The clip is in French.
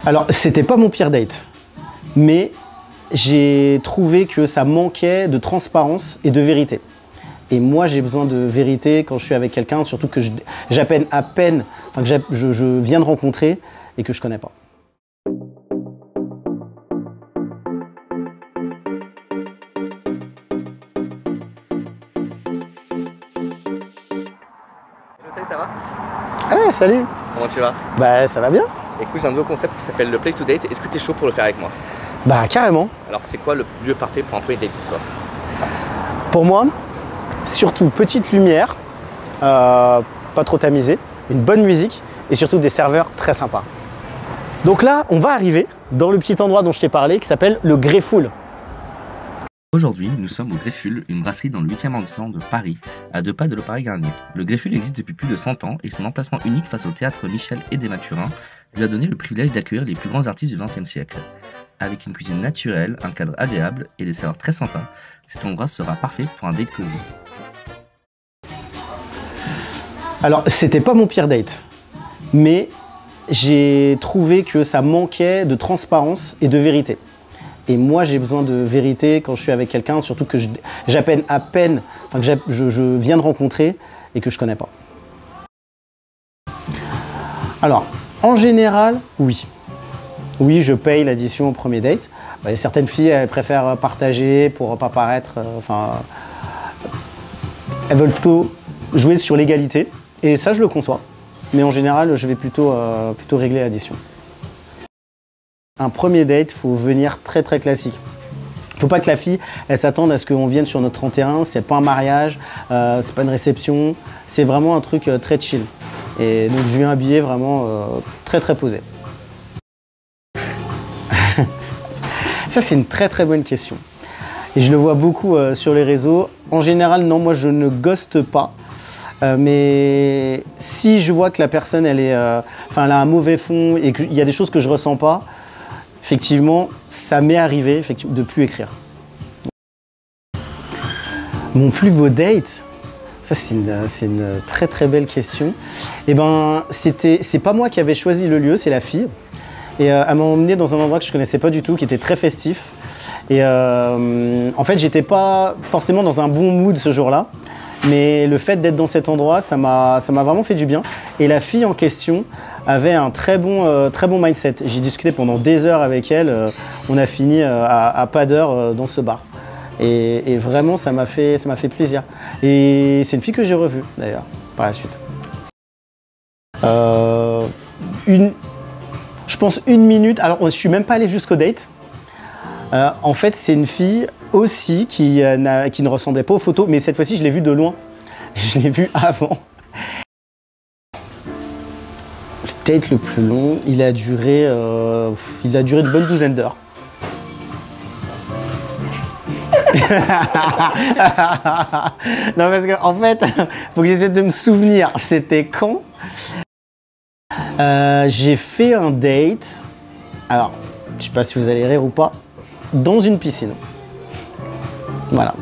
Alors, c'était pas mon pire date, mais j'ai trouvé que ça manquait de transparence et de vérité. Et moi, j'ai besoin de vérité quand je suis avec quelqu'un, surtout que j'appelle à peine, enfin, que je viens de rencontrer et que je connais pas. Salut, ça va? Ah, salut! Comment tu vas? Bah, ça va bien. Écoute, j'ai un nouveau concept qui s'appelle le Place to Date. Est-ce que tu es chaud pour le faire avec moi? Bah, carrément. Alors, c'est quoi le lieu parfait pour un premier date pour toi? Pour moi, surtout petite lumière, pas trop tamisée, une bonne musique et surtout des serveurs très sympas. Donc là, on va arriver dans le petit endroit dont je t'ai parlé qui s'appelle le Greffoul. Aujourd'hui, nous sommes au Greffoul, une brasserie dans le 8e arrondissement de Paris, à 2 pas de l'Opéra Garnier. Le Greffoul existe depuis plus de 100 ans et son emplacement unique face au théâtre Michel et des Mathurins lui a donné le privilège d'accueillir les plus grands artistes du XXe siècle. Avec une cuisine naturelle, un cadre agréable et des saveurs très sympas, cet endroit sera parfait pour un date cosy. Alors, c'était pas mon pire date, mais j'ai trouvé que ça manquait de transparence et de vérité. Et moi, j'ai besoin de vérité quand je suis avec quelqu'un, surtout que j'appelle à peine, enfin, que je viens de rencontrer et que je connais pas. Alors, en général, oui. Oui, je paye l'addition au premier date. Certaines filles, elles préfèrent partager pour pas paraître... elles veulent plutôt jouer sur l'égalité. Et ça, je le conçois. Mais en général, je vais plutôt régler l'addition. Un premier date, il faut venir très très classique. Il ne faut pas que la fille, elle s'attende à ce qu'on vienne sur notre 31. C'est pas un mariage, c'est pas une réception. C'est vraiment un truc très chill. Et donc, je viens habillé vraiment très très posé. Ça, c'est une très très bonne question. Et je le vois beaucoup sur les réseaux. En général, non, moi, je ne ghoste pas. Mais si je vois que la personne, elle a un mauvais fond et qu'il y a des choses que je ressens pas, effectivement, ça m'est arrivé de plus écrire. Mon plus beau date, ça c'est une très très belle question. Eh ben, c'est pas moi qui avais choisi le lieu, c'est la fille. Et elle m'a emmené dans un endroit que je connaissais pas du tout, qui était très festif. Et en fait, j'étais pas forcément dans un bon mood ce jour-là. Mais le fait d'être dans cet endroit, ça m'a vraiment fait du bien. Et la fille en question avait un très bon mindset. J'ai discuté pendant des heures avec elle. On a fini à pas d'heure dans ce bar. Et vraiment, ça m'a fait plaisir. Et c'est une fille que j'ai revue, d'ailleurs, par la suite. Je pense 1 minute. Alors, je suis même pas allé jusqu'au date. En fait, c'est une fille aussi qui ne ressemblait pas aux photos, mais cette fois-ci, je l'ai vue de loin. Je l'ai vue avant. Le date le plus long, il a duré une bonne douzaine d'heures. Non, parce qu'en fait, faut que j'essaie de me souvenir, c'était quand? J'ai fait un date, alors, je sais pas si vous allez rire ou pas, dans une piscine. Voilà.